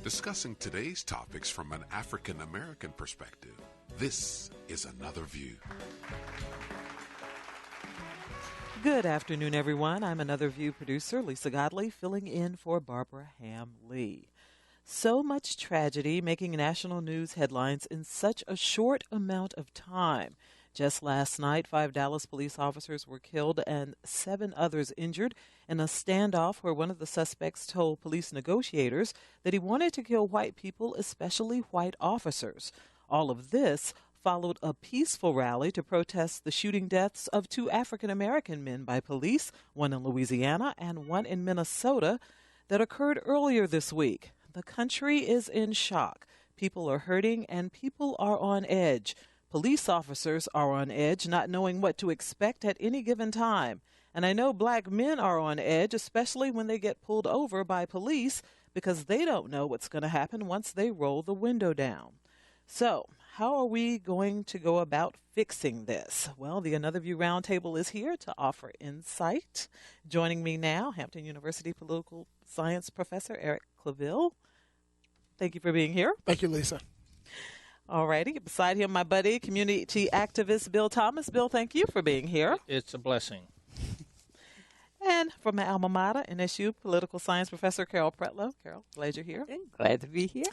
discussing today's topics from an African American perspective. This is Another View. Good afternoon, everyone. I'm Another View producer, Lisa Godley, filling in for Barbara Ham Lee. So much tragedy making national news headlines in such a short amount of time. Just last night, 5 Dallas police officers were killed and 7 others injured in a standoff where one of the suspects told police negotiators that he wanted to kill white people, especially white officers. All of this followed a peaceful rally to protest the shooting deaths of 2 African American men by police, one in Louisiana and one in Minnesota, that occurred earlier this week. The country is in shock. People are hurting and people are on edge. Police officers are on edge, not knowing what to expect at any given time. And I know black men are on edge, especially when they get pulled over by police, because they don't know what's going to happen once they roll the window down. So, how are we going to go about fixing this? Well, the Another View Roundtable is here to offer insight. Joining me now, Hampton University political science professor Eric Claville. Thank you for being here. Thank you, Lisa. All righty. Beside him, my buddy, community activist Bill Thomas. Bill, thank you for being here. It's a blessing. And from my alma mater, NSU political science professor Carol Pretlow. Carol, glad you're here. Glad to be here.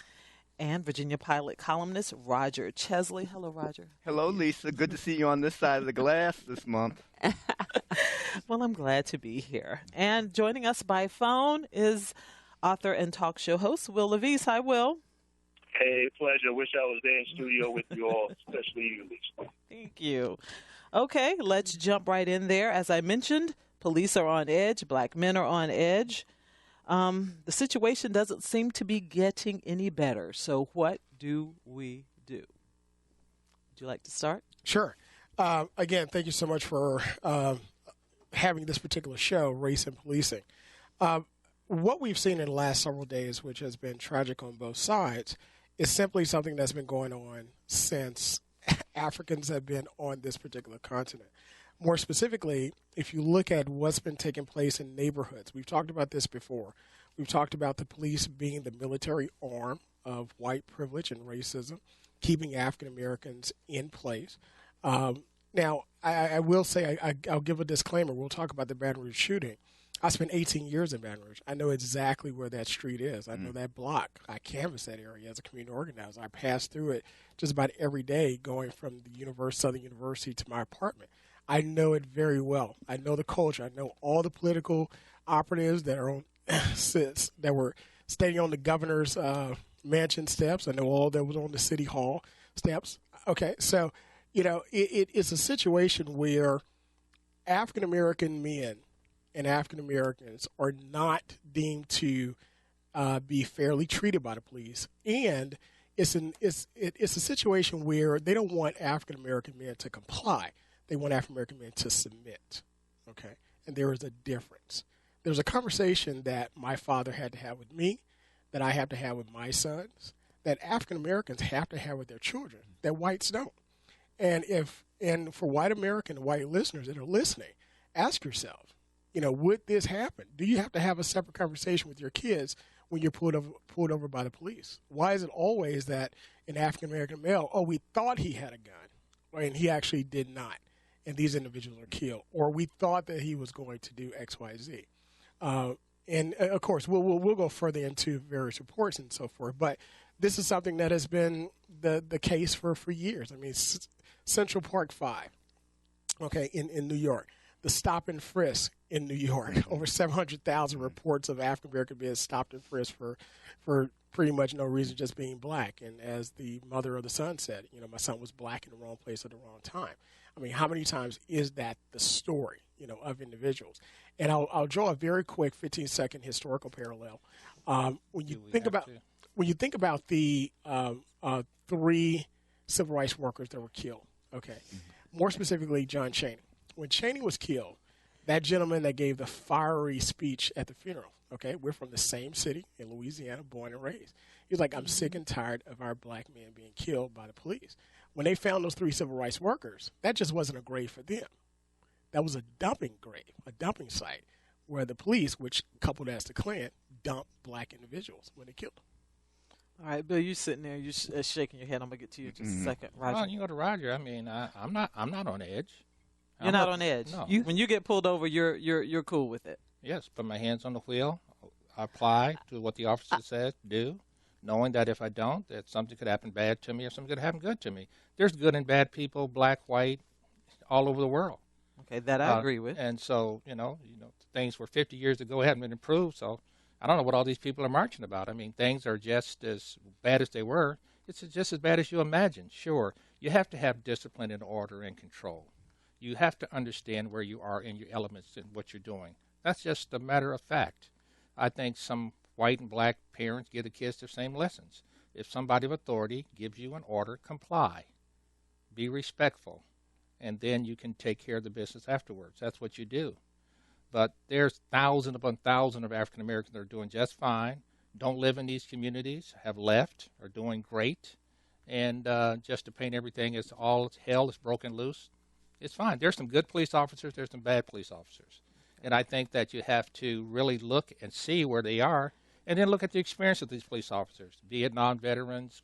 And Virginia Pilot columnist Roger Chesley. Hello, Roger. Hello, Lisa. Good to see you on this side of the glass this month. Well, I'm glad to be here. And joining us by phone is author and talk show host Will Levis. Hi, Will. Hey, pleasure. Wish I was there in studio with you all, especially you, Lisa. Thank you. Okay, let's jump right in there. As I mentioned, police are on edge. Black men are on edge. The situation doesn't seem to be getting any better. So what do we do? Would you like to start? Sure. Again, thank you so much for having this particular show, Race and Policing. What we've seen in the last several days, which has been tragic on both sides, is simply something that's been going on since Africans have been on this particular continent. More specifically, if you look at what's been taking place in neighborhoods, we've talked about this before. We've talked about the police being the military arm of white privilege and racism, keeping African Americans in place. Now, I will say, I'll give a disclaimer. We'll talk about the Baton Rouge shooting. I spent 18 years in Baton Rouge. I know exactly where that street is. I know that block. I canvassed that area as a community organizer. I passed through it just about every day going from the Southern University to my apartment. I know it very well. I know the culture. I know all the political operatives that are on that were standing on the governor's mansion steps. I know all that was on the city hall steps. Okay, so, it's a situation where African American men and African Americans are not deemed to be fairly treated by the police, and it's a situation where they don't want African American men to comply. They want African American men to submit. Okay, and there is a difference. There's a conversation that my father had to have with me, that I have to have with my sons, that African Americans have to have with their children, that whites don't. And for white American, white listeners that are listening, ask yourself, would this happen? Do you have to have a separate conversation with your kids when you're pulled over by the police? Why is it always that an African-American male, we thought he had a gun, and he actually did not, and these individuals are killed, or we thought that he was going to do X, Y, Z? And, of course, we'll go further into various reports and so forth, but this is something that has been the case for years. I mean, Central Park 5, okay, in New York. The stop and frisk in New York. Over 700,000 reports of African American being stopped and frisked for pretty much no reason, just being black. And as the mother of the son said, my son was black in the wrong place at the wrong time. I mean, how many times is that the story, of individuals? And I'll draw a very quick 15-second historical parallel. When you think about the 3 civil rights workers that were killed, okay, more specifically John Chaney. When Chaney was killed, that gentleman that gave the fiery speech at the funeral, okay, we're from the same city in Louisiana, born and raised. He was like, I'm sick and tired of our black men being killed by the police. When they found those 3 civil rights workers, that just wasn't a grave for them. That was a dumping grave, a dumping site, where the police, which coupled as the Klan, dumped black individuals when they killed them. All right, Bill, you sitting there, you shaking your head. I'm gonna get to you in just a second, Roger. Well, you go to Roger. I mean, I'm not on edge. You're not on edge. No. When you get pulled over, you're cool with it. Yes, put my hands on the wheel. I apply to what the officer says, do, knowing that if I don't, that something could happen bad to me or something could happen good to me. There's good and bad people, black, white, all over the world. Okay, that I agree with. And so, things were 50 years ago hadn't been improved, so I don't know what all these people are marching about. I mean, things are just as bad as they were. It's just as bad as you imagine. Sure, you have to have discipline and order and control. You have to understand where you are in your elements and what you're doing. That's just a matter of fact. I think some white and black parents give the kids the same lessons. If somebody of authority gives you an order, comply. Be respectful. And then you can take care of the business afterwards. That's what you do. But there's thousands upon thousands of African Americans that are doing just fine, don't live in these communities, have left, are doing great, and just to paint everything as all hell is broken loose, it's fine. There's some good police officers, there's some bad police officers. And I think that you have to really look and see where they are, and then look at the experience of these police officers, Vietnam veterans,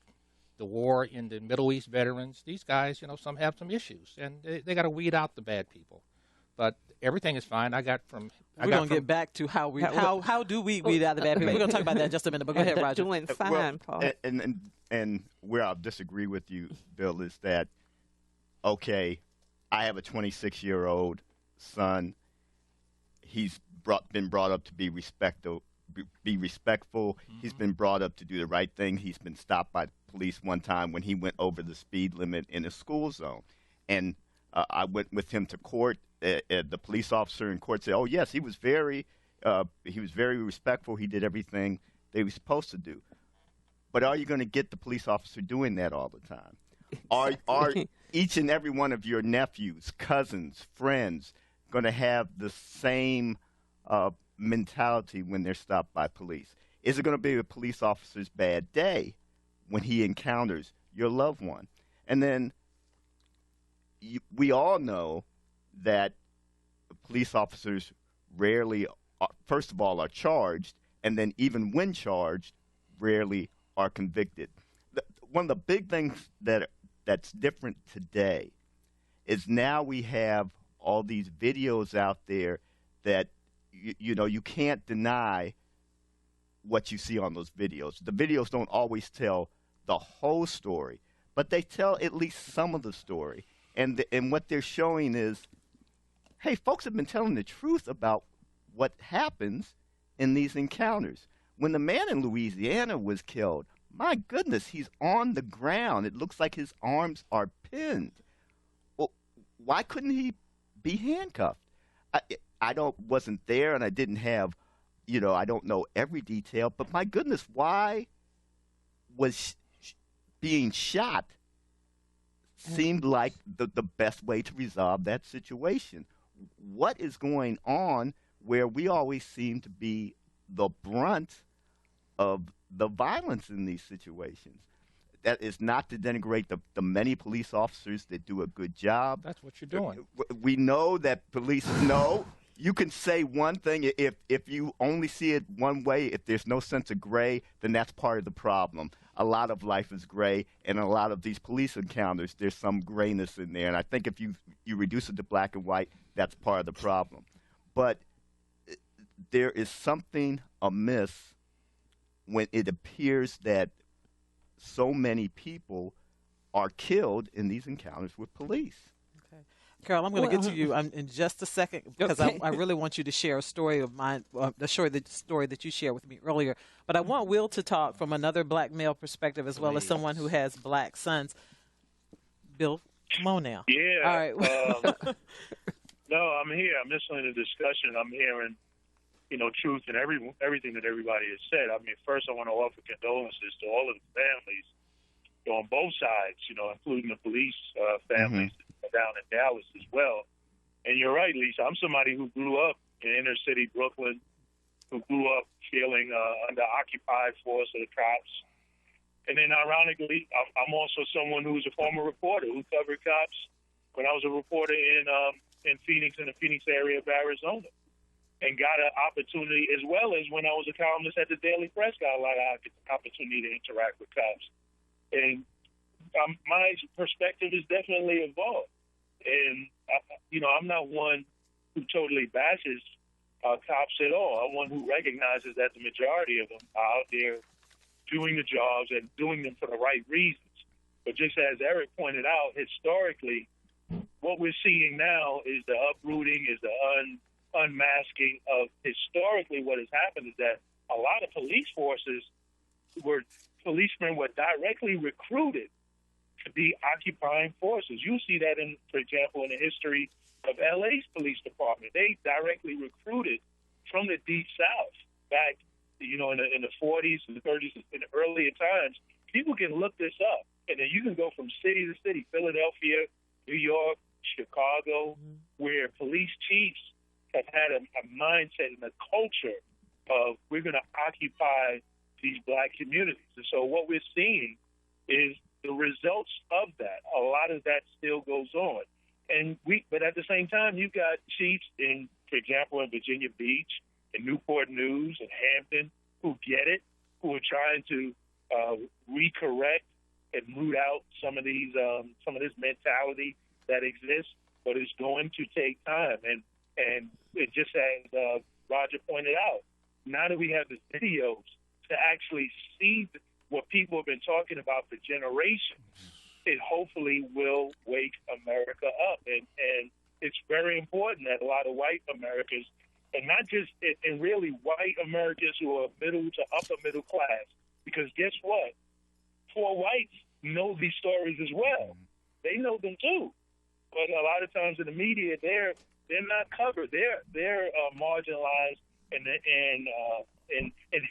the war in the Middle East veterans. These guys, some have some issues, and they got to weed out the bad people. But everything is fine. We're going to get back to how do we weed out the bad people. We're going to talk about that in just a minute, but go ahead, Roger. Doing fine, Paul. And where I'll disagree with you, Bill, is that, okay, I have a 26-year-old son. He's been brought up to be respectful. Mm-hmm. He's been brought up to do the right thing. He's been stopped by the police one time when he went over the speed limit in a school zone. And I went with him to court. The police officer in court said, "Oh yes, he was very respectful. He did everything they were supposed to do." But are you going to get the police officer doing that all the time? Are each and every one of your nephews, cousins, friends going to have the same mentality when they're stopped by police? Is it going to be a police officer's bad day when he encounters your loved one? And then we all know that police officers rarely, first of all, are charged, and then even when charged, rarely are convicted. One of the big things that's different today is now we have all these videos out there that you can't deny what you see on those videos. The videos don't always tell the whole story, but they tell at least some of the story. And what they're showing is, hey, folks have been telling the truth about what happens in these encounters. When the man in Louisiana was killed, my goodness, he's on the ground. It looks like his arms are pinned. Well, why couldn't he be handcuffed? I wasn't there, and I didn't have, I don't know every detail. But my goodness, why was being shot seemed like the best way to resolve that situation? What is going on where we always seem to be the brunt of the violence in these situations? That is not to denigrate the many police officers that do a good job. That's what you're doing. We know that police know. You can say one thing. If you only see it one way, if there's no sense of gray, then that's part of the problem. A lot of life is gray, and a lot of these police encounters, there's some grayness in there. And I think if you reduce it to black and white, that's part of the problem. But there is something amiss when it appears that so many people are killed in these encounters with police. Carol, I'm going to get to you in just a second because I really want you to share a story of mine, the story that you shared with me earlier. But I want Will to talk from another black male perspective as well as someone who has black sons. Bill, come on now. Yeah. All right. No, I'm here. I'm listening to the discussion. I'm hearing, truth and everything that everybody has said. I mean, first I want to offer condolences to all of the families on both sides, including the police families. Mm-hmm. Down in Dallas as well. And you're right, Lisa. I'm somebody who grew up in inner city Brooklyn, who grew up feeling under occupied force of the cops. And then ironically, I'm also someone who's a former reporter who covered cops when I was a reporter in Phoenix, in the Phoenix area of Arizona. and got an opportunity, as well as when I was a columnist at the Daily Press, got a lot of opportunity to interact with cops. And my perspective is definitely evolved. And, I'm not one who totally bashes cops at all. I'm one who recognizes that the majority of them are out there doing the jobs and doing them for the right reasons. But just as Eric pointed out, historically, what we're seeing now is the uprooting, is the unmasking of historically what has happened is that a lot of police forces policemen were directly recruited to be occupying forces. You see that for example, in the history of LA's police department. They directly recruited from the Deep South back, in the 40s and the 30s, in the earlier times. People can look this up, and then you can go from city to city, Philadelphia, New York, Chicago, where police chiefs have had a mindset and a culture of we're going to occupy these black communities. And so what we're seeing is the results of that. A lot of that still goes on. But at the same time, you've got chiefs for example, in Virginia Beach, in Newport News, and Hampton, who get it, who are trying to recorrect and root out some of this mentality that exists, but it's going to take time. And it just as Roger pointed out, now that we have the videos to actually see what people have been talking about for generations, it hopefully will wake America up. And it's very important that a lot of white Americans, and not just, and really white Americans who are middle to upper middle class, because guess what? Poor whites know these stories as well. They know them too. But a lot of times in the media, they're not covered. They're marginalized and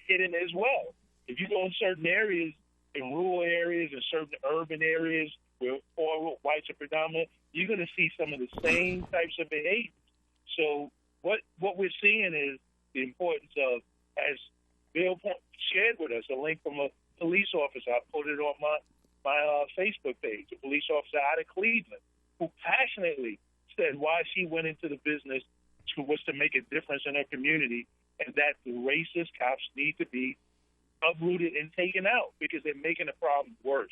hidden as well. If you go in certain areas, in rural areas and certain urban areas where all whites are predominant, you're going to see some of the same types of behaviors. So what we're seeing is the importance of, as Bill shared with us, a link from a police officer. I put it on my Facebook page, a police officer out of Cleveland, who passionately said why she went into the business was to make a difference in her community, and that the racist cops need to be uprooted and taken out because they're making the problem worse.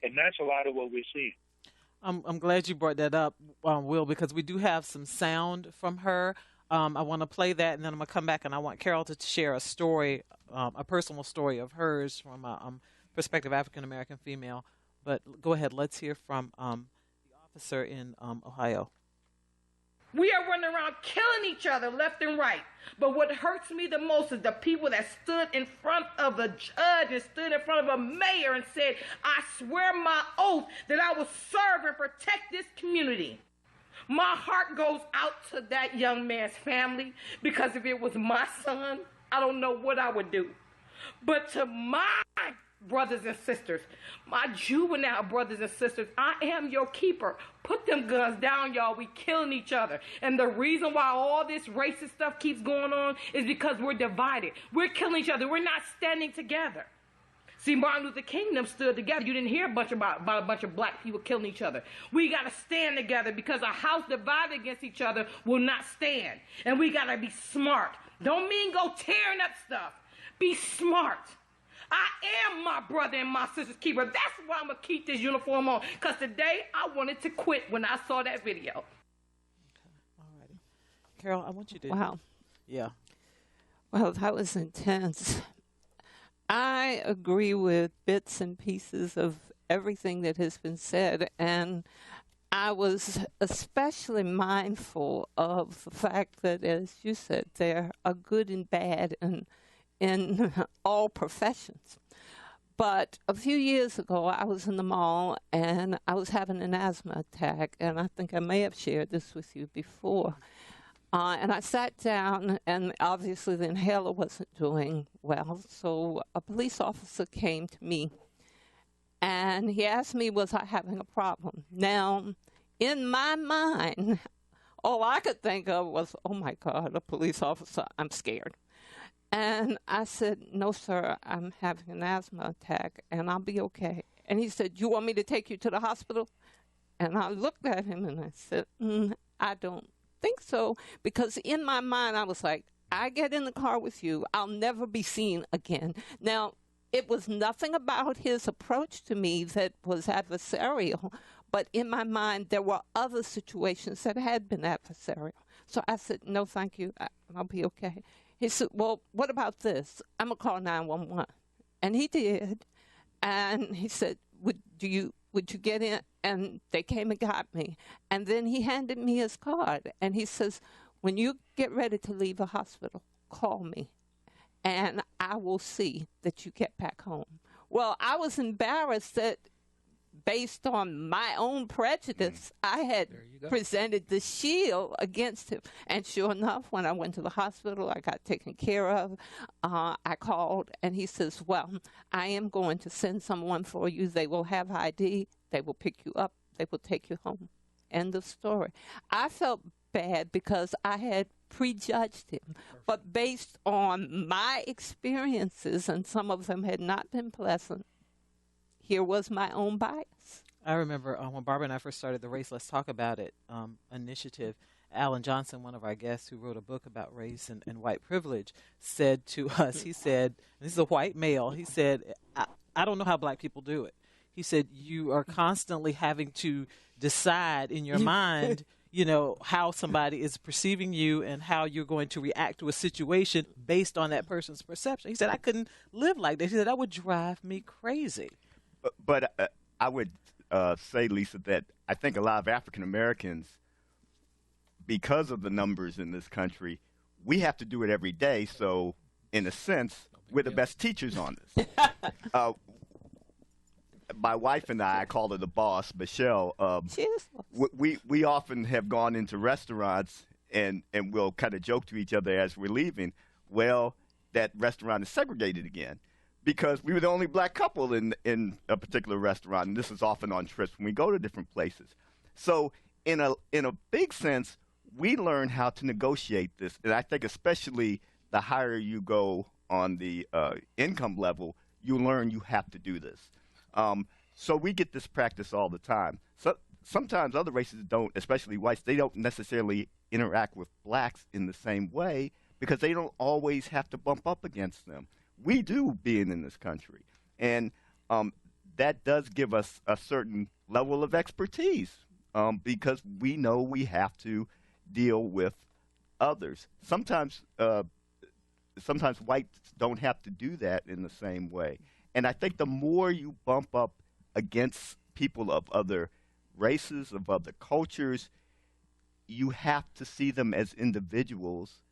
And that's a lot of what we're seeing. I'm glad you brought that up, Will, because we do have some sound from her. I want to play that, and then I'm going to come back, and I want Carol to share a story, a personal story of hers from a prospective African-American female. But go ahead. Let's hear from the officer in Ohio. We are running around killing each other left and right. But what hurts me the most is the people that stood in front of a judge and stood in front of a mayor and said, I swear my oath that I will serve and protect this community. My heart goes out to that young man's family, because if it was my son, I don't know what I would do. But to my brothers and sisters, my juvenile brothers and sisters, I am your keeper. Put them guns down, y'all. We killing each other. And the reason why all this racist stuff keeps going on is because we're divided. We're killing each other. We're not standing together. See, Martin Luther King them stood together. You didn't hear about a bunch of black people killing each other. We got to stand together, because a house divided against each other will not stand. And we got to be smart. Don't mean go tearing up stuff. Be smart. I am my brother and my sister's keeper. That's why I'm going to keep this uniform on. Because today I wanted to quit when I saw that video. Okay. All righty. Carol, I want you to... Wow. Yeah. Well, that was intense. I agree with bits and pieces of everything that has been said, and I was especially mindful of the fact that, as you said, there are good and bad in all professions. But a few years ago, I was in the mall, and I was having an asthma attack, and I think I may have shared this with you before. And I sat down, and obviously the inhaler wasn't doing well, so a police officer came to me, and he asked me, was I having a problem? Now, in my mind, all I could think of was, oh, my God, a police officer, I'm scared. And I said, no, sir, I'm having an asthma attack, and I'll be okay. And he said, you want me to take you to the hospital? And I looked at him, and I said, I don't think so, because in my mind, I was like, I get in the car with you, I'll never be seen again. Now, it was nothing about his approach to me that was adversarial, but in my mind, there were other situations that had been adversarial. So I said, no, thank you. I'll be okay. He said, well, what about this? I'm going to call 911. And he did. And he said, would you get in? And they came and got me. And then he handed me his card. And he says, when you get ready to leave the hospital, call me. And I will see that you get back home. Well, I was embarrassed that based on my own prejudice, I had presented the shield against him. And sure enough, when I went to the hospital, I got taken care of. I called, and he says, well, I am going to send someone for you. They will have ID. They will pick you up. They will take you home. End of story. I felt bad because I had prejudged him. But based on my experiences, and some of them had not been pleasant, here was my own bias. I remember when Barbara and I first started the Race Let's Talk About It initiative, Alan Johnson, one of our guests who wrote a book about race and white privilege, said to us, he said, this is a white male, he said, I don't know how black people do it. He said, you are constantly having to decide in your mind, you know, how somebody is perceiving you and how you're going to react to a situation based on that person's perception. He said, I couldn't live like that. He said, that would drive me crazy. But I would say, Lisa, that I think a lot of African Americans, because of the numbers in this country, we have to do it every day. So, in a sense, we're the best teachers on this. My wife and I call her the boss, Michelle. We often have gone into restaurants and we'll kind of joke to each other as we're leaving. Well, that restaurant is segregated again, because we were the only black couple in a particular restaurant, and this is often on trips when we go to different places. So in a big sense, we learn how to negotiate this, and I think especially the higher you go on the income level, you learn you have to do this. So we get this practice all the time. So sometimes other races don't, especially whites, they don't necessarily interact with blacks in the same way because they don't always have to bump up against them. We do, being in this country. And that does give us a certain level of expertise because we know we have to deal with others. Sometimes whites don't have to do that in the same way. And I think the more you bump up against people of other races, of other cultures, you have to see them as individuals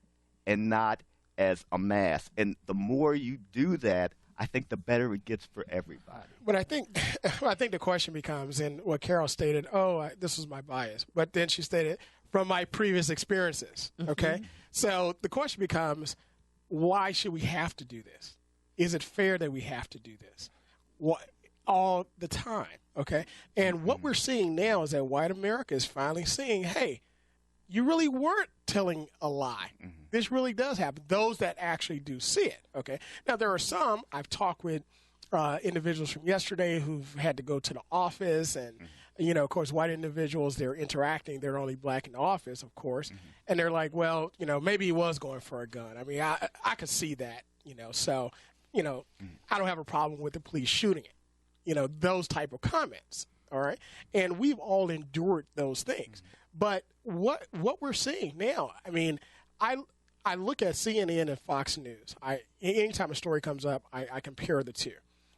and not as a mass. And the more you do that, I think the better it gets for everybody. But I think the question becomes, and what Carol stated, this was my bias. But then she stated, from my previous experiences, okay? So the question becomes, why should we have to do this? Is it fair that we have to do this all the time, okay? And what we're seeing now is that white America is finally seeing, hey, you really weren't telling a lie. This really does happen. Those that actually do see it, okay? Now, there are some, I've talked with individuals from yesterday who've had to go to the office and, you know, of course, white individuals, they're interacting. They're only black in the office, of course. And they're like, well, you know, maybe he was going for a gun. I mean, I could see that, you know. So, you know, I don't have a problem with the police shooting it. You know, those type of comments, all right? And we've all endured those things. But what we're seeing now, I mean, I look at CNN and Fox News. Anytime a story comes up, I compare the two.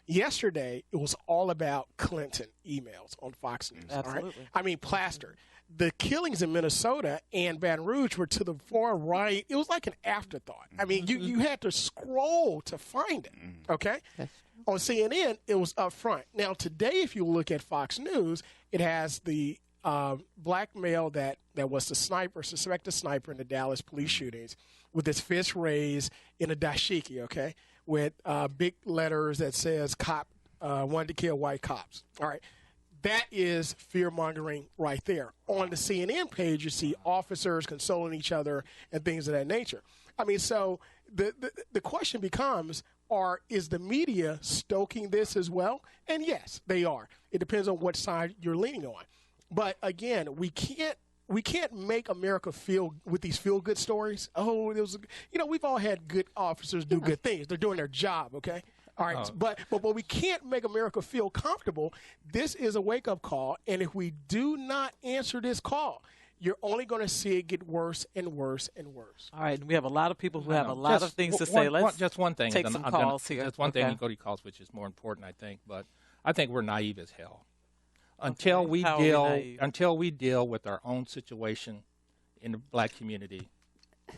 Yesterday, it was all about Clinton emails on Fox News. Absolutely. All right? I mean, plastered. The killings in Minnesota and Baton Rouge were to the far right. It was like an afterthought. I mean, you had to scroll to find it, okay? On CNN, it was up front. Now, today, if you look at Fox News, it has the black male that was the sniper, suspected sniper in the Dallas police shootings, with his fist raised in a dashiki, okay, with big letters that says "cop wanted to kill white cops." All right, that is fear-mongering right there. On the CNN page, you see officers consoling each other and things of that nature. I mean, so the question becomes, is the media stoking this as well? And yes, they are. It depends on what side you're leaning on. But again, we can't we can't make America feel with these feel good stories. Oh, there was, we've all had good officers do good things. They're doing their job, okay? All right, but we can't make America feel comfortable. This is a wake up call, and if we do not answer this call, you're only going to see it get worse and worse and worse. All right, and we have a lot of people who have a lot of things to say. Let's just one thing. Take some calls here. Just one thing and go to calls, which is more important, I think. But I think we're naive as hell until we deal with our own situation in the black community,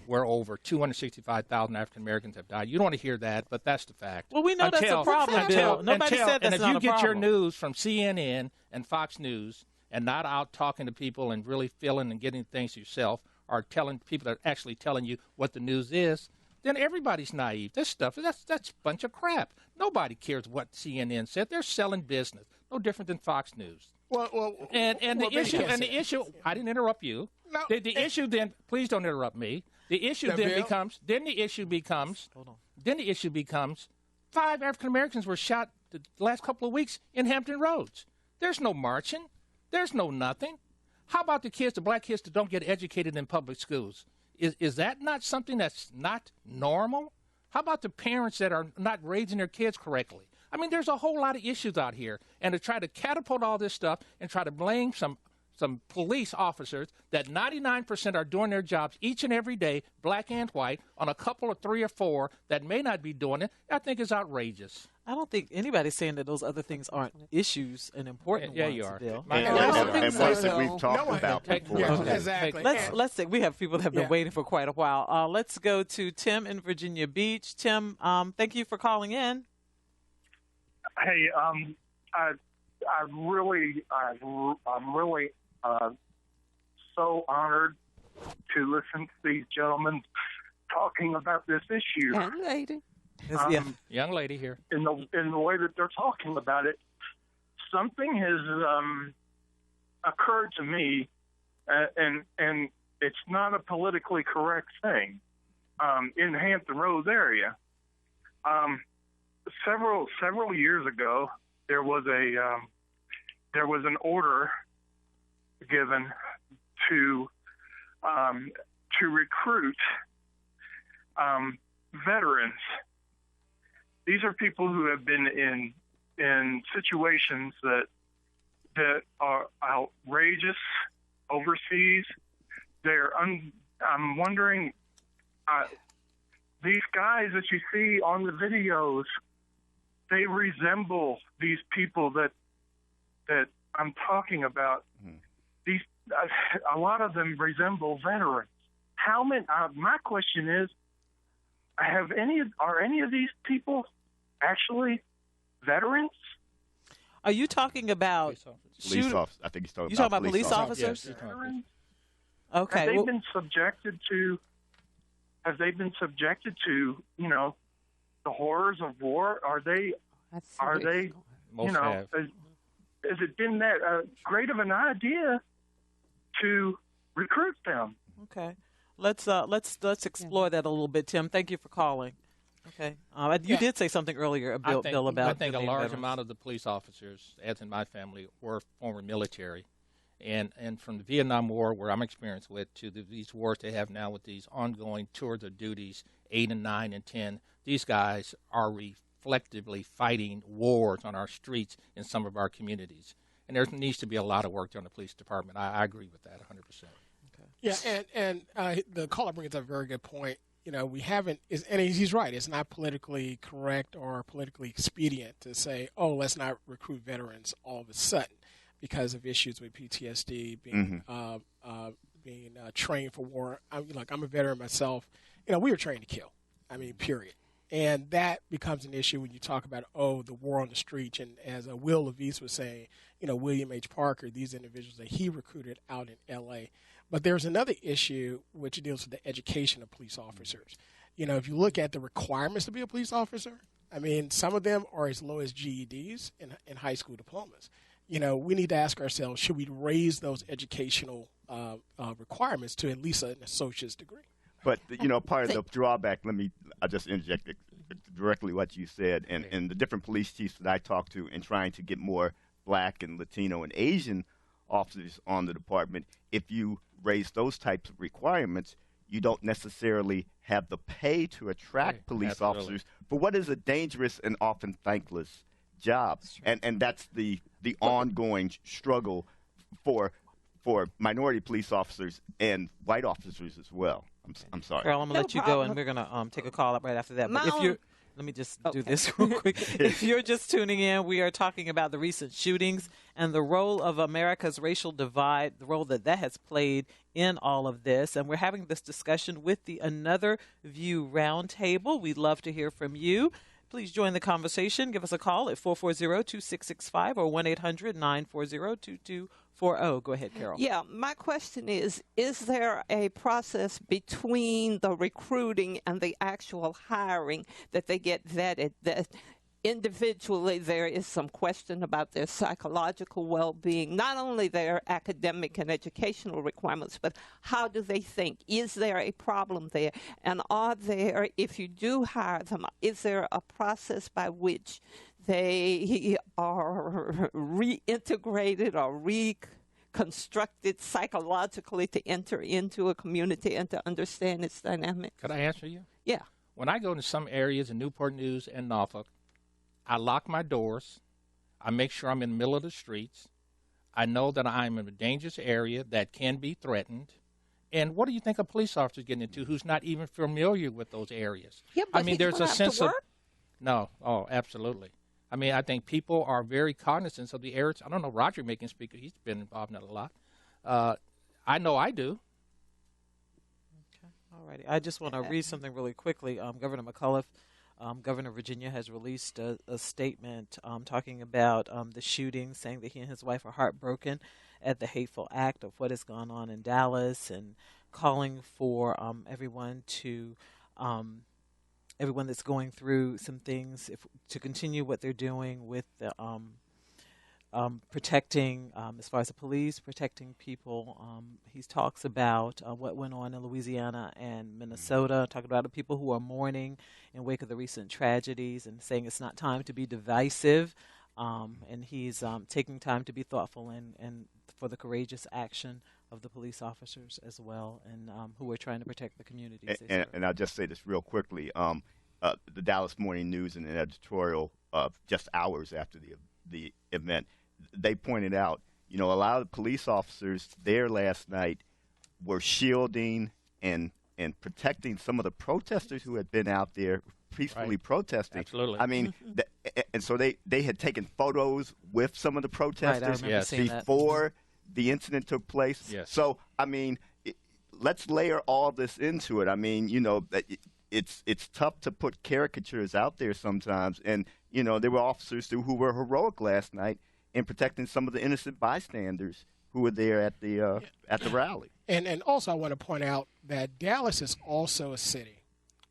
where over 265,000 African Americans have died. You don't want to hear that, but that's the fact. Well, we know that's a problem, Bill. Nobody said that's not a problem. And if you get your news from CNN and Fox News and not out talking to people and really feeling and getting things yourself, or telling people that are actually telling you what the news is, then everybody's naive. This stuff, that's a bunch of crap. Nobody cares what CNN said. They're selling business, no different than Fox News. The issue. I didn't interrupt you. No, the issue then. Please don't interrupt me. The issue becomes. The issue becomes 5 African Americans were shot the last couple of weeks in Hampton Roads. There's no marching. There's no nothing. How about the black kids that don't get educated in public schools? Is that not something that's not normal? How about the parents that are not raising their kids correctly? I mean, there's a whole lot of issues out here. And to try to catapult all this stuff and try to blame some police officers that 99% are doing their jobs each and every day, black and white, on a couple of 3 or 4 that may not be doing it, I think is outrageous. I don't think anybody's saying that those other things aren't issues and important ones. Yeah, you are. Bill. And ones that we've talked about before. Yeah, exactly. Let's see. We have people that have been waiting for quite a while. Let's go to Tim in Virginia Beach. Tim, thank you for calling in. Hey, I'm really so honored to listen to these gentlemen talking about this issue. Young lady. Young lady here. In the way that they're talking about it, something has occurred to me, and it's not a politically correct thing. In the Hampton Roads area, several years ago, there was an order given to recruit veterans. These are people who have been in situations that are outrageous overseas. I'm wondering, these guys that you see on the videos, they resemble these people that I'm talking about. These a lot of them resemble veterans. How many? My question is, are any of these people actually veterans? Are you talking about police officers? I think he's talking about police officers. Yes. Veterans? Okay. Have they been subjected to? Have they been subjected to? The horrors of war? Are they? Most have. Has it been that great of an idea to recruit them? Okay. Let's explore that a little bit, Tim. Thank you for calling. Okay. You did say something earlier, Bill, about. I think a large amount of the police officers, as in my family, were former military, and from the Vietnam War, where I'm experienced with, to these wars they have now with these ongoing tours of duties, 8 and 9 and 10. These guys are reflectively fighting wars on our streets in some of our communities, and there needs to be a lot of work done in the police department. I agree with that 100%. Yeah, and the caller brings up a very good point. We haven't, and he's right, it's not politically correct or politically expedient to say, oh, let's not recruit veterans all of a sudden because of issues with PTSD, being trained for war. I'm a veteran myself. We were trained to kill. Period. And that becomes an issue when you talk about, the war on the streets. And as Will Levis was saying, William H. Parker, these individuals that he recruited out in L.A. But there's another issue which deals with the education of police officers. If you look at the requirements to be a police officer, some of them are as low as GEDs and high school diplomas. We need to ask ourselves, should we raise those educational requirements to at least an associate's degree? But, part of the drawback, I just interject directly what you said, and the different police chiefs that I talked to in trying to get more black and Latino and Asian officers on the department, if you raise those types of requirements, you don't necessarily have the pay to attract police officers for what is a dangerous and often thankless job. And that's the ongoing struggle for minority police officers and white officers as well. I'm sorry. Carol, I'm going to let you go, and we're going to take a call up right after that. But if you're let me just do this real quick. If you're just tuning in, we are talking about the recent shootings and the role of America's racial divide, the role that has played in all of this. And we're having this discussion with the Another View Roundtable. We'd love to hear from you. Please join the conversation. Give us a call at 440-2665 or 1-800-940-2240. Go ahead, Carol. Yeah, my question is there a process between the recruiting and the actual hiring that they get vetted, that individually there is some question about their psychological well-being, not only their academic and educational requirements, but how do they think? Is there a problem there? And are there, if you do hire them, is there a process by which they are reintegrated or reconstructed psychologically to enter into a community and to understand its dynamics? Could I answer you? Yeah. When I go into some areas in Newport News and Norfolk, I lock my doors. I make sure I'm in the middle of the streets. I know that I'm in a dangerous area that can be threatened. And what do you think a police officer is getting into who's not even familiar with those areas? Yeah, but I mean, there's a sense of no. Oh, absolutely. I mean, I think people are very cognizant of the areas. I don't know. Roger may can speak. He's been involved in that a lot. I know I do. Okay. All righty. I just want to read something really quickly. Governor McAuliffe, Governor of Virginia, has released a statement talking about the shooting, saying that he and his wife are heartbroken at the hateful act of what has gone on in Dallas, and calling for everyone that's going through some things to continue what they're doing with the protecting, as far as the police, protecting people. He talks about what went on in Louisiana and Minnesota, talking about the people who are mourning in wake of the recent tragedies, and saying it's not time to be divisive. And he's taking time to be thoughtful and for the courageous action of the police officers as well, and who are trying to protect the communities. And I'll just say this real quickly. The Dallas Morning News, in an editorial just hours after the event, they pointed out, a lot of the police officers there last night were shielding and protecting some of the protesters who had been out there peacefully protesting. Absolutely. I mean, and so they had taken photos with some of the protesters before the incident took place. Yes. So, I mean, let's layer all this into it. I mean, it's tough to put caricatures out there sometimes. And, there were officers who were heroic last night in protecting some of the innocent bystanders who were there at the rally. And also I want to point out that Dallas is also a city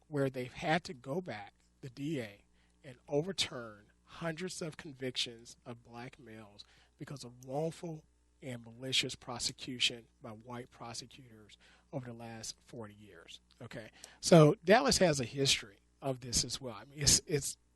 where they've had to go back, the DA, and overturn hundreds of convictions of black males because of wrongful and malicious prosecution by white prosecutors over the last 40 years. Okay, so Dallas has a history of this as well. I mean,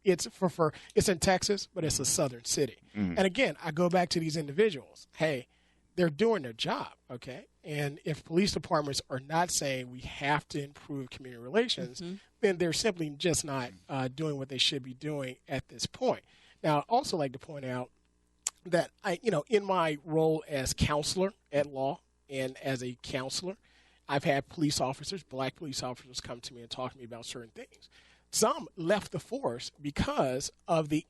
it's in Texas, but it's a southern city. Mm-hmm. And again, I go back to these individuals. Hey, they're doing their job, okay? And if police departments are not saying we have to improve community relations, then they're simply just not doing what they should be doing at this point. Now, I'd also like to point out that in my role as counselor at law and as a counselor, I've had police officers, black police officers, come to me and talk to me about certain things. Some left the force because of the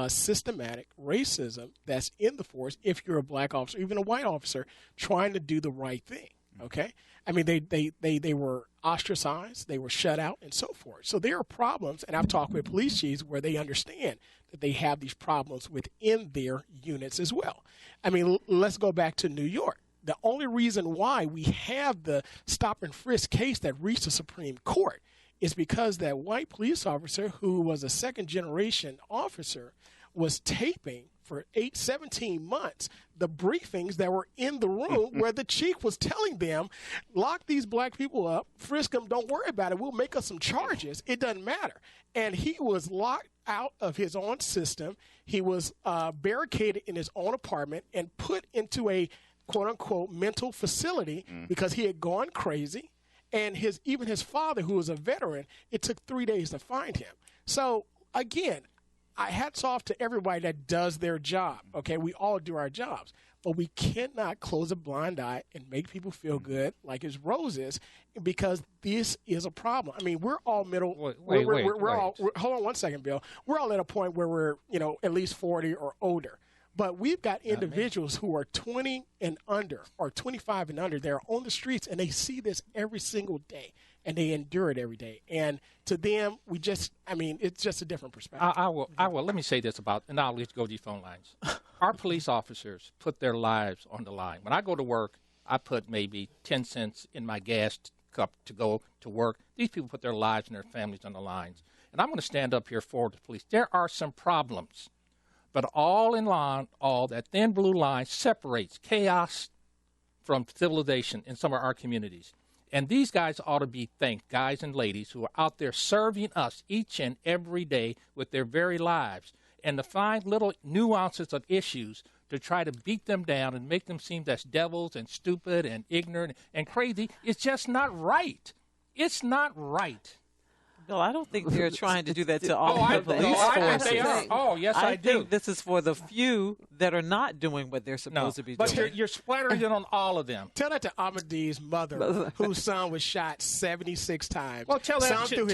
systematic racism that's in the force. If you're a black officer, even a white officer, trying to do the right thing, okay? I mean, they were ostracized, they were shut out, and so forth. So there are problems, and I've talked with police chiefs where they understand that they have these problems within their units as well. I mean, let's go back to New York. The only reason why we have the stop and frisk case that reached the Supreme Court is because that white police officer, who was a second-generation officer, was taping for 17 months the briefings that were in the room where the chief was telling them, lock these black people up, frisk them, don't worry about it, we'll make us some charges, it doesn't matter. And he was locked out of his own system. He was barricaded in his own apartment and put into a quote unquote mental facility because he had gone crazy. And even his father, who was a veteran, it took 3 days to find him. So again, I hats off to everybody that does their job. Okay, we all do our jobs, but we cannot close a blind eye and make people feel good like it's roses, because this is a problem. I mean, we're all middle. Wait. Hold on one second, Bill. We're all at a point where we're at least 40 or older. But we've got individuals who are 20 and under or 25 and under. They're on the streets, and they see this every single day, and they endure it every day. And to them, it's just a different perspective. I will. Let me say this and I'll let you go to these phone lines. Our police officers put their lives on the line. When I go to work, I put maybe 10 cents in my gas cup to go to work. These people put their lives and their families on the lines. And I'm going to stand up here for the police. There are some problems. But that thin blue line separates chaos from civilization in some of our communities. And these guys ought to be thanked, guys and ladies who are out there serving us each and every day with their very lives. And to find little nuances of issues to try to beat them down and make them seem as devils and stupid and ignorant and crazy, it's just not right. It's not right. Bill, I don't think they're trying to do that to all the police forces. They are. Oh, yes, I do. I think this is for the few that are not doing what they're supposed to be doing. But you're splattering it on all of them. Tell that to Ahmadi's mother, whose son was shot 76 times. Well, tell that to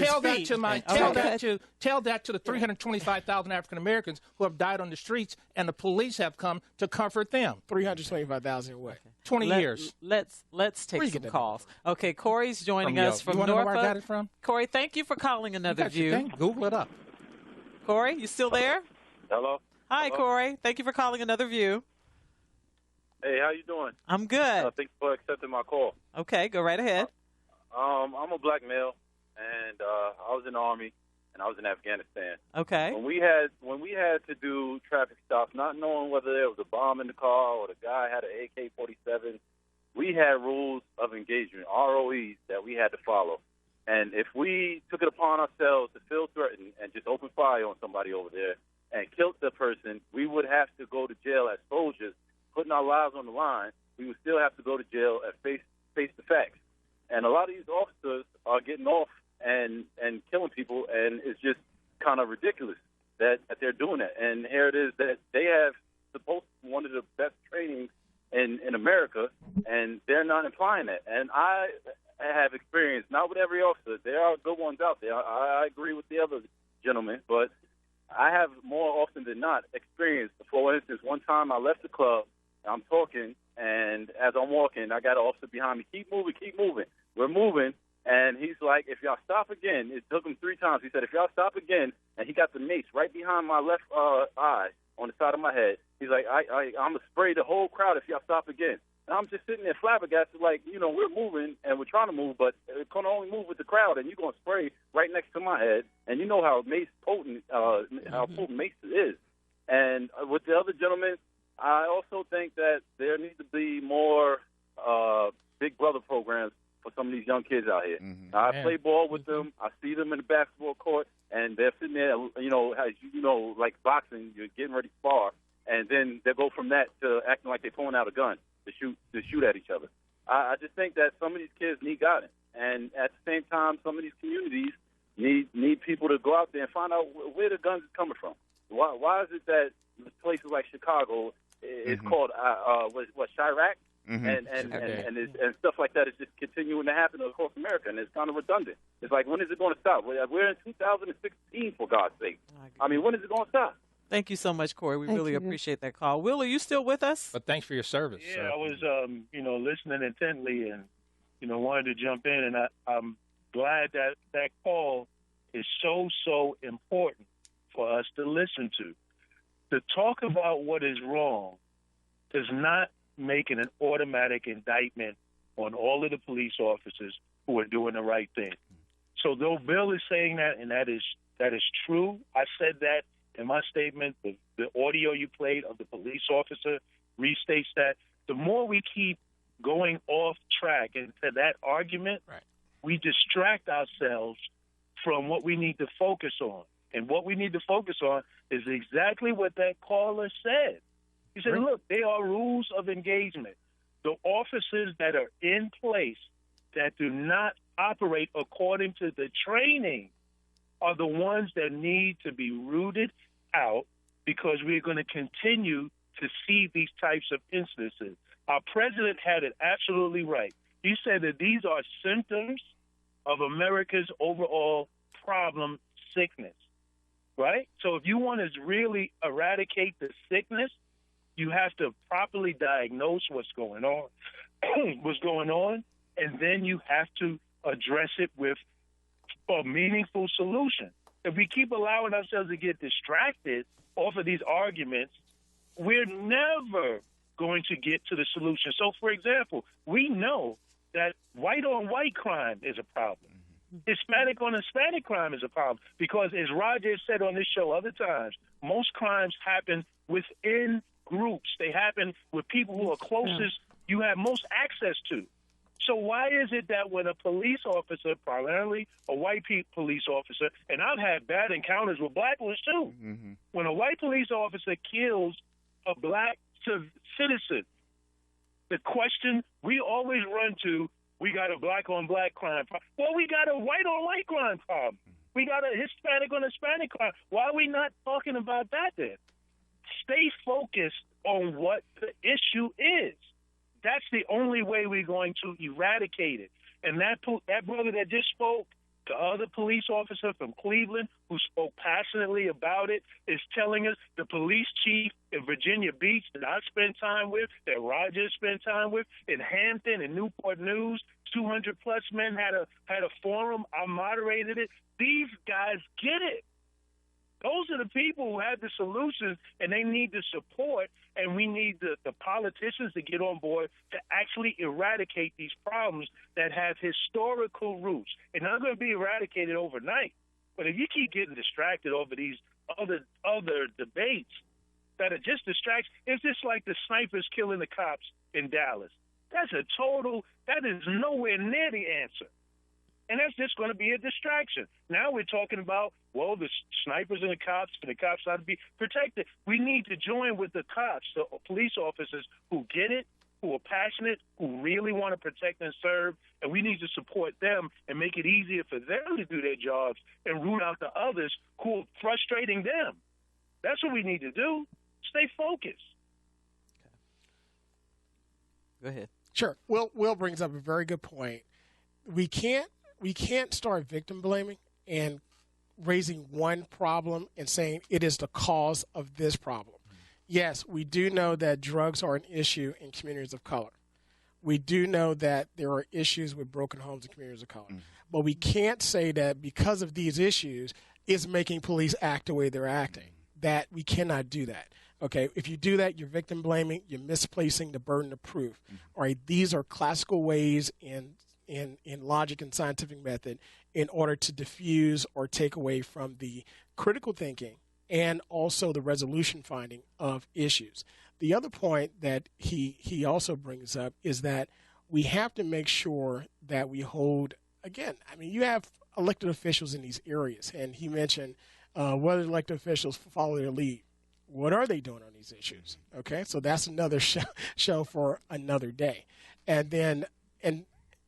the 325,000 African Americans who have died on the streets, and the police have come to comfort them. 325,000 what? 20 years. Let's take some calls. Okay, Corey's joining us from Norfolk. You want to know where I got it from? Corey, thank you for calling Another View. Google it up. Corey, you still there? Hello. Hi, Corey. Thank you for calling Another View. Hey, how you doing? I'm good. Thanks for accepting my call. Okay, go right ahead. I'm a black male, and I was in the Army, and I was in Afghanistan. Okay. When we had to do traffic stops, not knowing whether there was a bomb in the car or the guy had an AK-47, we had rules of engagement, ROEs, that we had to follow. And if we took it upon ourselves to feel threatened and just open fire on somebody over there and killed the person, we would have to go to jail as soldiers, putting our lives on the line. We would still have to go to jail and face the facts. And a lot of these officers are getting off and killing people, and it's just kind of ridiculous that they're doing that. And here it is that they have supposed to be one of the best trainings in America, and they're not implying that. And I have experience, not with every officer. There are good ones out there. I agree with the other gentlemen, but I have more often than not experienced. For instance, one time I left the club, I'm talking, and as I'm walking, I got an officer behind me. Keep moving. We're moving. And he's like, if y'all stop again, it took him 3 times. He said, if y'all stop again, and he got the mace right behind my left eye on the side of my head. He's like, I'm going to spray the whole crowd if y'all stop again. And I'm just sitting there flabbergasted, like, we're moving, and we're trying to move, but it can only move with the crowd, and you're going to spray right next to my head. And you know how potent mace is. And with the other gentlemen, I also think that there needs to be more Big Brother programs for some of these young kids out here. Mm-hmm. I play ball with them. I see them in the basketball court, and they're sitting there, like boxing, you're getting ready to spar, and then they go from that to acting like they're pulling out a gun to shoot at each other. I just think that some of these kids need guidance, and at the same time, some of these communities need people to go out there and find out where the guns are coming from. Why is it that places like Chicago is called Chirac? Mm-hmm. And stuff like that is just continuing to happen across America, and it's kind of redundant. It's like, when is it going to stop? We're in 2016, for God's sake. I mean, when is it going to stop? Thank you so much, Corey. We really appreciate that call. Will, are you still with us? But thanks for your service. Yeah, I was, listening intently and, wanted to jump in, and I'm glad that call is so important for us to listen to. To talk about what is wrong does not make it an automatic indictment on all of the police officers who are doing the right thing. So though Bill is saying that, and that is true, I said that in my statement. The audio you played of the police officer restates that. The more we keep going off track into that argument, right, we distract ourselves from what we need to focus on. And what we need to focus on is exactly what that caller said. He said, look, there are rules of engagement. The officers that are in place that do not operate according to the training are the ones that need to be rooted out, because we're going to continue to see these types of instances. Our president had it absolutely right. He said that these are symptoms of America's overall problem sickness, right? So if you want to really eradicate the sickness, you have to properly diagnose what's going on, and then you have to address it with a meaningful solution. If we keep allowing ourselves to get distracted off of these arguments, we're never going to get to the solution. So, for example, we know that white-on-white crime is a problem. Hispanic-on-Hispanic crime is a problem because, as Roger said on this show other times, most crimes happen within groups. They happen with people who are closest, you have most access to. So why is it that when a police officer, primarily a white police officer, and I've had bad encounters with black ones too, when a white police officer kills a black citizen, the question we always run to, we got a black-on-black crime problem. Well, we got a white-on-white crime problem. We got a Hispanic-on-Hispanic crime. Why are we not talking about that then? Stay focused on what the issue is. That's the only way we're going to eradicate it. And that brother that just spoke, the other police officer from Cleveland who spoke passionately about it, is telling us the police chief in Virginia Beach that I spent time with, that Roger spent time with, in Hampton and Newport News, 200-plus men had a forum. I moderated it. These guys get it. Those are the people who have the solutions, and they need the support, and we need the politicians to get on board to actually eradicate these problems that have historical roots. And not going to be eradicated overnight, but if you keep getting distracted over these other debates that are just distractions, it's just like the snipers killing the cops in Dallas. That is nowhere near the answer. And that's just going to be a distraction. Now we're talking about, well, the snipers and the cops ought to be protected. We need to join with the cops, the police officers who get it, who are passionate, who really want to protect and serve, and we need to support them and make it easier for them to do their jobs and root out the others who are frustrating them. That's what we need to do. Stay focused. Okay. Go ahead. Sure. Will brings up a very good point. We can't start victim blaming and raising one problem and saying it is the cause of this problem. Yes, we do know that drugs are an issue in communities of color. We do know that there are issues with broken homes in communities of color. But we can't say that because of these issues, it's making police act the way they're acting. That we cannot do that. Okay, if you do that, you're victim blaming, you're misplacing the burden of proof. All right, these are classical ways in logic and scientific method in order to diffuse or take away from the critical thinking and also the resolution finding of issues. The other point that he also brings up is that we have to make sure that we hold, again, I mean, you have elected officials in these areas, and he mentioned whether elected officials follow their lead. What are they doing on these issues? Okay, so that's another show for another day. And then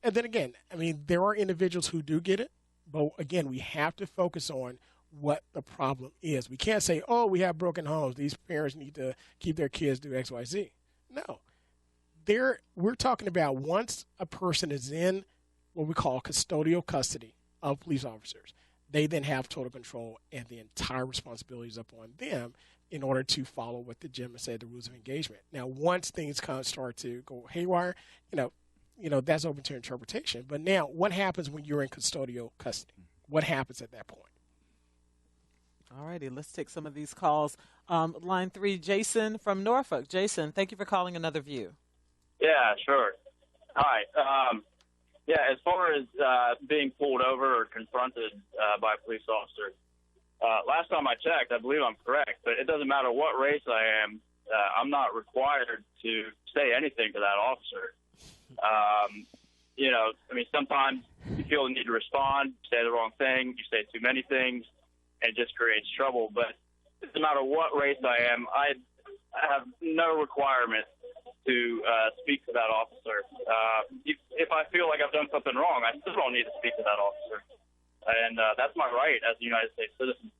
again, I mean, there are individuals who do get it, but again, we have to focus on what the problem is. We can't say, oh, we have broken homes. These parents need to keep their kids do X, Y, Z. No. We're talking about once a person is in what we call custodial custody of police officers, they then have total control, and the entire responsibility is up on them in order to follow what the gentleman said, the rules of engagement. Now, once things kind of start to go haywire, that's open to interpretation. But now, what happens when you're in custodial custody? What happens at that point? All righty, let's take some of these calls. Line 3, Jason from Norfolk. Jason, thank you for calling Another View. Yeah, sure. Hi. As far as being pulled over or confronted by a police officer, last time I checked, I believe I'm correct, but it doesn't matter what race I am, I'm not required to say anything to that officer. Sometimes you feel the need to respond, say the wrong thing, you say too many things, and it just creates trouble. But it doesn't matter what race I am, I have no requirement to speak to that officer. If I feel like I've done something wrong, I still don't need to speak to that officer. And that's my right as a United States citizen.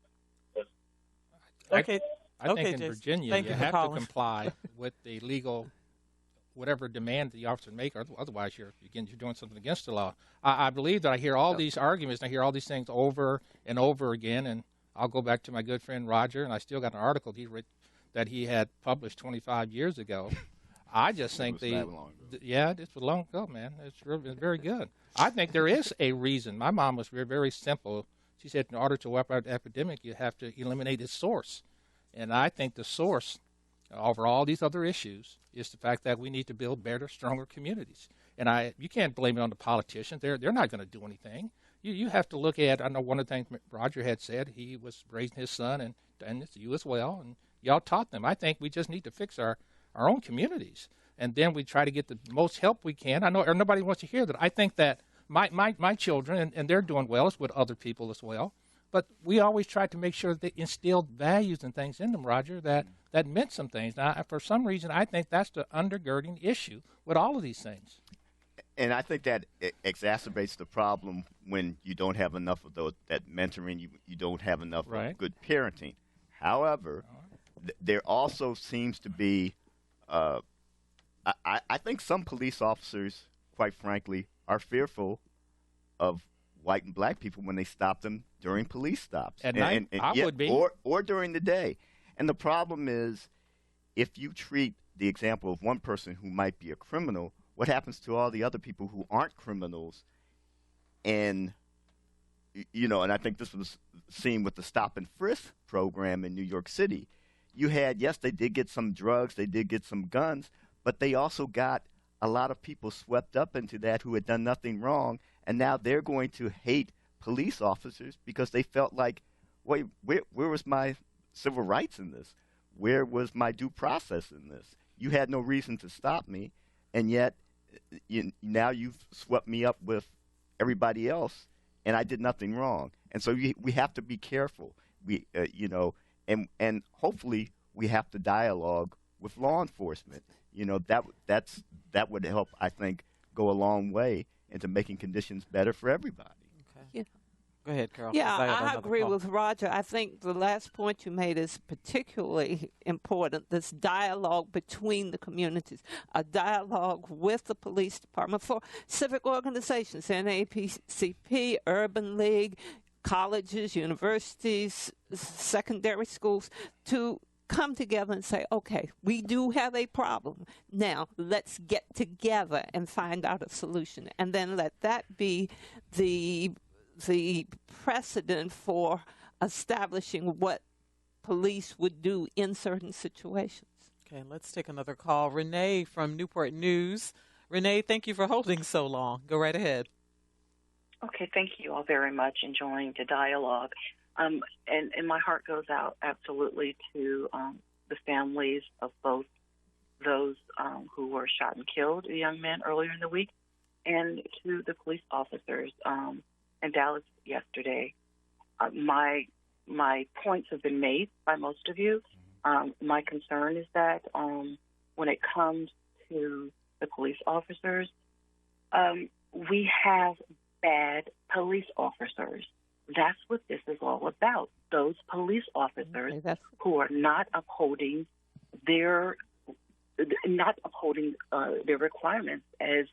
Okay. I think in Jason. Virginia Thank you you for have calling. to comply with the legal, whatever demand the officer make. Otherwise, you're doing something against the law. I believe that I hear all these arguments and I hear all these things over and over again. And I'll go back to my good friend Roger, and I still got an article that he had published 25 years ago. I just think this was long ago, man. It's very good. I think there is a reason. My mom was very, very simple. She said, in order to wipe out the epidemic, you have to eliminate its source. And I think the source over all these other issues is the fact that we need to build better, stronger communities. And you can't blame it on the politicians. They're not going to do anything. You have to look at, I know one of the things Roger had said, he was raising his son, and you as well, and y'all taught them. I think we just need to fix our own communities. And then we try to get the most help we can. I know nobody wants to hear that. I think that my children, and they're doing well, it's with other people as well, but we always try to make sure that they instilled values and things in them, Roger, that meant some things. Now, for some reason, I think that's the undergirding issue with all of these things. And I think that exacerbates the problem when you don't have enough of that mentoring, you don't have enough of good parenting. However, there also seems to be, I think some police officers, quite frankly, are fearful of white and black people when they stop them during police stops. At night, I would be. Or during the day. And the problem is, if you treat the example of one person who might be a criminal, what happens to all the other people who aren't criminals? And, and I think this was seen with the Stop and Frisk program in New York City. You had, yes, they did get some drugs, they did get some guns, but they also got a lot of people swept up into that who had done nothing wrong, and now they're going to hate police officers because they felt like, wait, where was my civil rights in this? Where was my due process in this? You had no reason to stop me, and yet now you've swept me up with everybody else, and I did nothing wrong. And so we have to be careful. And hopefully we have to dialogue with law enforcement. That would help, I think, go a long way into making conditions better for everybody. Okay. Yeah. Go ahead, Carol. Yeah, I agree with Roger. I think the last point you made is particularly important, this dialogue between the communities, a dialogue with the police department, for civic organizations, NAACP, Urban League, colleges, universities, secondary schools, to come together and say, okay, we do have a problem. Now, let's get together and find out a solution. And then let that be the precedent for establishing what police would do in certain situations. Okay, let's take another call. Renee from Newport News. Renee, thank you for holding so long. Go right ahead. Okay, thank you all very much. Enjoying the dialogue. And my heart goes out absolutely to the families of both those who were shot and killed, a young man earlier in the week, and to the police officers in Dallas yesterday. My points have been made by most of you. My concern is that when it comes to the police officers, we have bad police officers. That's what this is all about. Those police officers who are not upholding their requirements as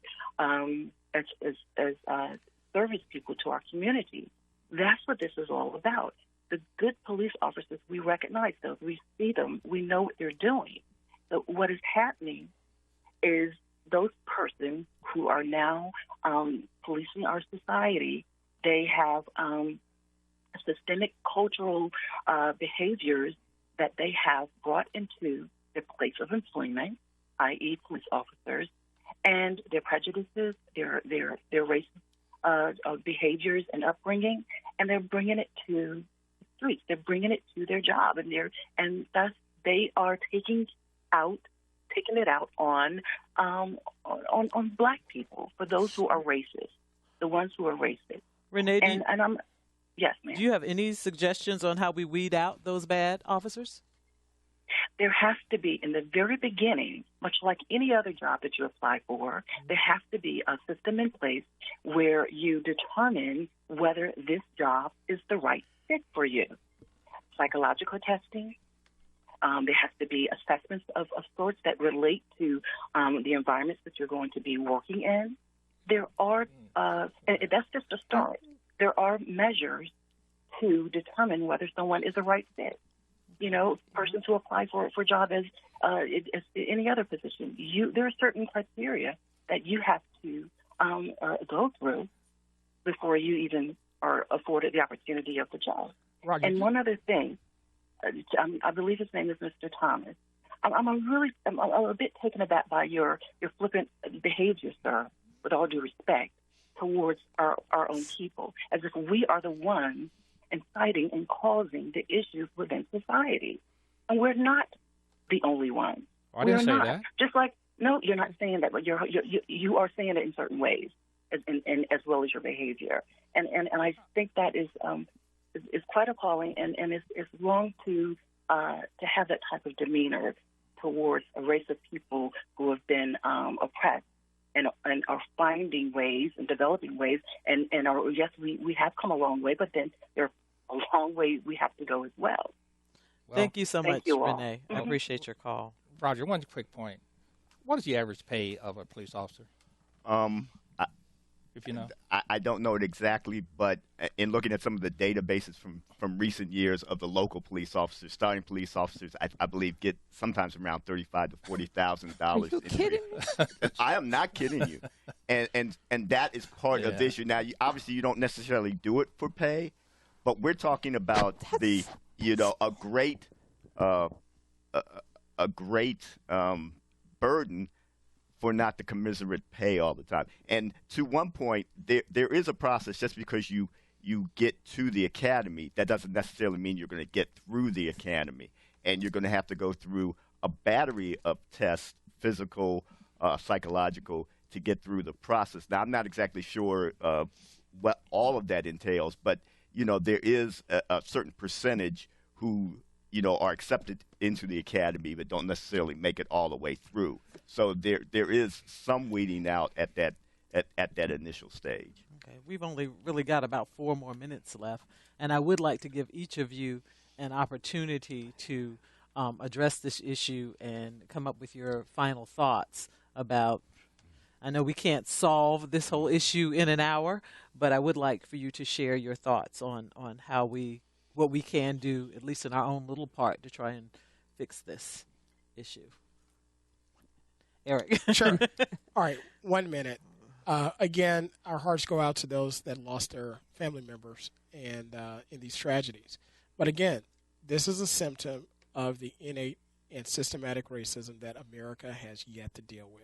service people to our community. That's what this is all about. The good police officers, we recognize those. We see them. We know what they're doing. So what is happening is those persons who are now policing our society, they have systemic cultural behaviors that they have brought into their place of employment, i.e. police officers, and their prejudices, their racist behaviors and upbringing, and they're bringing it to the streets. They're bringing it to their job, and thus they are taking it out on black people, for those who are racist, the ones who are racist. Renee, yes, ma'am. Do you have any suggestions on how we weed out those bad officers? there has to be, in the very beginning, much like any other job that you apply for, there has to be a system in place where you determine whether this job is the right fit for you. Psychological testing. There has to be assessments of sorts that relate to the environments that you're going to be working in. There are, and that's just a start. There are measures to determine whether someone is the right fit. You know, persons who apply for a job as any other position, there are certain criteria that you have to go through before you even are afforded the opportunity of the job. Roger. And one other thing, I believe his name is Mr. Thomas. I'm a bit taken aback by your flippant behavior, sir, with all due respect, towards our own people, as if we are the ones inciting and causing the issues within society. And we're not the only ones. I didn't say that. Just like, no, you're not saying that, but you are saying it in certain ways, and as well as your behavior. And I think that is quite appalling, and it's wrong to have that type of demeanor towards a race of people who have been oppressed and are finding ways and developing ways, and are, yes, we have come a long way, but then there's a long way we have to go as well. Thank you so much, Renee. Mm-hmm. I appreciate your call. Roger, one quick point. What is the average pay of a police officer? If you know, I don't know it exactly, but in looking at some of the databases from recent years of the local police officers, starting police officers, I believe get sometimes around $35,000 to $40,000. Are you kidding me? I am not kidding you, and that is part of the issue. Now, obviously, you don't necessarily do it for pay, but we're talking about a great burden for not the commensurate pay all the time. And to one point, there is a process. Just because you get to the academy, that doesn't necessarily mean you're going to get through the academy. And you're going to have to go through a battery of tests, physical, psychological, to get through the process. Now, I'm not exactly sure what all of that entails, but, there is a certain percentage who are accepted into the academy but don't necessarily make it all the way through. So there is some weeding out at that initial stage. Okay, we've only really got about 4 more minutes left, and I would like to give each of you an opportunity to address this issue and come up with your final thoughts about. I know we can't solve this whole issue in an hour, but I would like for you to share your thoughts on how what we can do, at least in our own little part, to try and fix this issue. Eric. Sure. All right, 1 minute. Again, our hearts go out to those that lost their family members and in these tragedies. But again, this is a symptom of the innate and systematic racism that America has yet to deal with.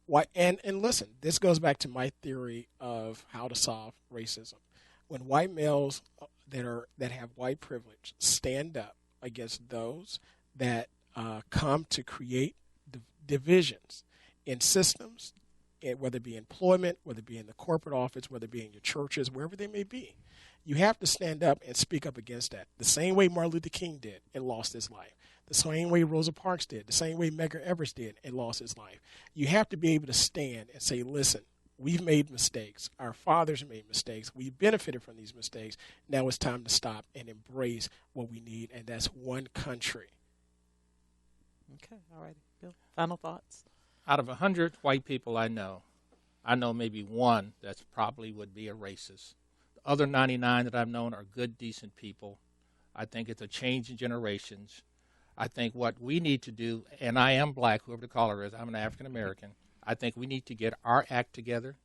Why? And listen, this goes back to my theory of how to solve racism. When white males that have white privilege stand up against those that come to create divisions in systems, whether it be employment, whether it be in the corporate office, whether it be in your churches, wherever they may be, you have to stand up and speak up against that. The same way Martin Luther King did and lost his life. The same way Rosa Parks did. The same way Medgar Evers did and lost his life. You have to be able to stand and say, listen, we've made mistakes. Our fathers made mistakes. We've benefited from these mistakes. Now it's time to stop and embrace what we need, and that's one country. Okay, all right. Bill, final thoughts? Out of 100 white people I know maybe one that probably would be a racist. The other 99 that I've known are good, decent people. I think it's a change in generations. I think what we need to do, and I am black, whoever the caller is, I'm an African American. I think we need to get our act together.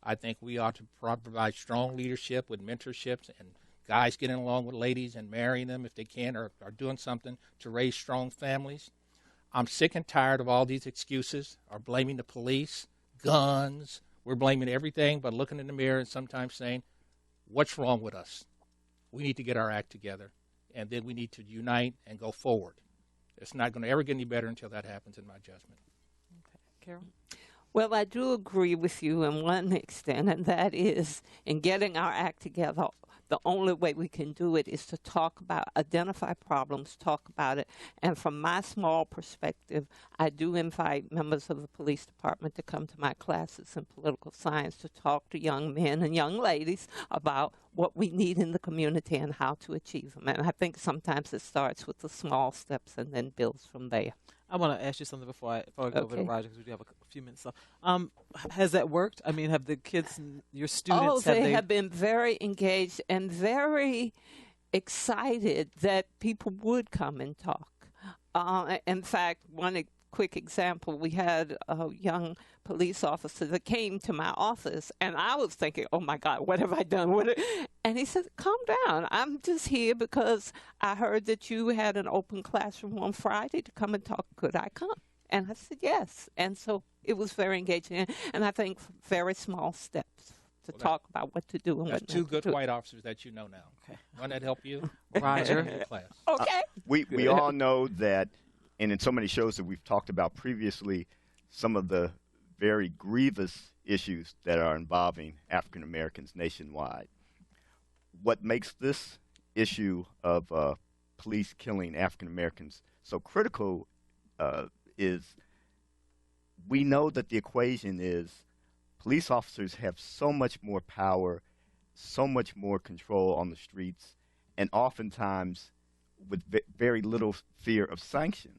I think we ought to provide strong leadership with mentorships and guys getting along with ladies and marrying them if they can, or doing something to raise strong families. I'm sick and tired of all these excuses, or blaming the police, guns. We're blaming everything but looking in the mirror and sometimes saying, what's wrong with us? We need to get our act together, and then we need to unite and go forward. It's not going to ever get any better until that happens, in my judgment. Okay. Carol? Well, I do agree with you in one extent, and that is in getting our act together. the only way we can do it is to identify problems, talk about it. And from my small perspective, I do invite members of the police department to come to my classes in political science to talk to young men and young ladies about what we need in the community and how to achieve them. And I think sometimes it starts with the small steps and then builds from there. I want to ask you something before I go over to Roger, because we do have a few minutes left. Has that worked? I mean, have the kids, your students, they have been very engaged and very excited that people would come and talk. In fact, one quick example, we had a young police officer that came to my office, and I was thinking, oh my God, what have I done? And he said, calm down. I'm just here because I heard that you had an open classroom on Friday to come and talk. Could I come? And I said, yes. And so it was very engaging. And I think very small steps to talk about what to do. And that's what two good white officers that you know now. Okay. One that helped you, Roger. class. Okay. We all know that, and in so many shows that we've talked about previously, some of the very grievous issues that are involving African Americans nationwide. What makes this issue of police killing African Americans so critical is we know that the equation is police officers have so much more power, so much more control on the streets, and oftentimes with very little fear of sanction.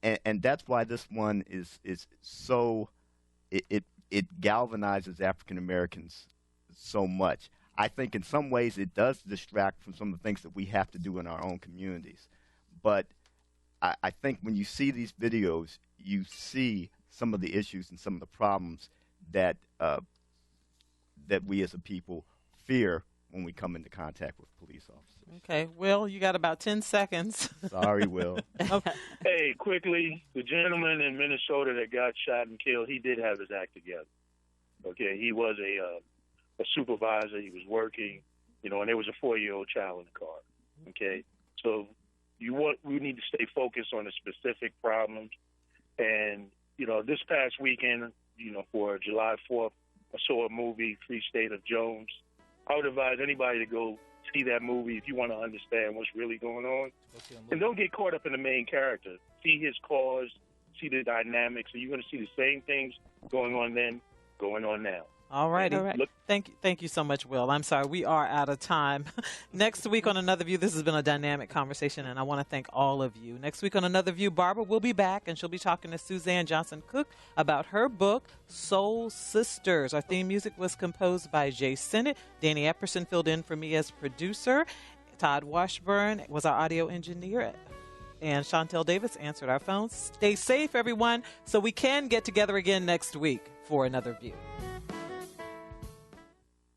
And that's why this one is so, it galvanizes African Americans so much. I think in some ways it does distract from some of the things that we have to do in our own communities. But I think when you see these videos, you see some of the issues and some of the problems that that we as a people fear when we come into contact with police officers. Okay, Will, you got about 10 seconds. Sorry, Will. Okay. Hey, quickly, the gentleman in Minnesota that got shot and killed, he did have his act together. Okay, he was a supervisor. He was working, and there was a 4-year-old child in the car. Okay, so we need to stay focused on the specific problems. And this past weekend, for July 4th, I saw a movie, Free State of Jones. I would advise anybody to go see that movie if you want to understand what's really going on. And don't get caught up in the main character. See his cause, see the dynamics, and you're going to see the same things going on then, going on now. All righty. Right. Thank you so much, Will. I'm sorry, we are out of time. Next week on Another View, this has been a dynamic conversation, and I want to thank all of you. Next week on Another View, Barbara will be back, and she'll be talking to Suzanne Johnson-Cook about her book, Soul Sisters. Our theme music was composed by Jay Sennett. Danny Epperson filled in for me as producer. Todd Washburn was our audio engineer. And Chantel Davis answered our phones. Stay safe, everyone, so we can get together again next week for Another View.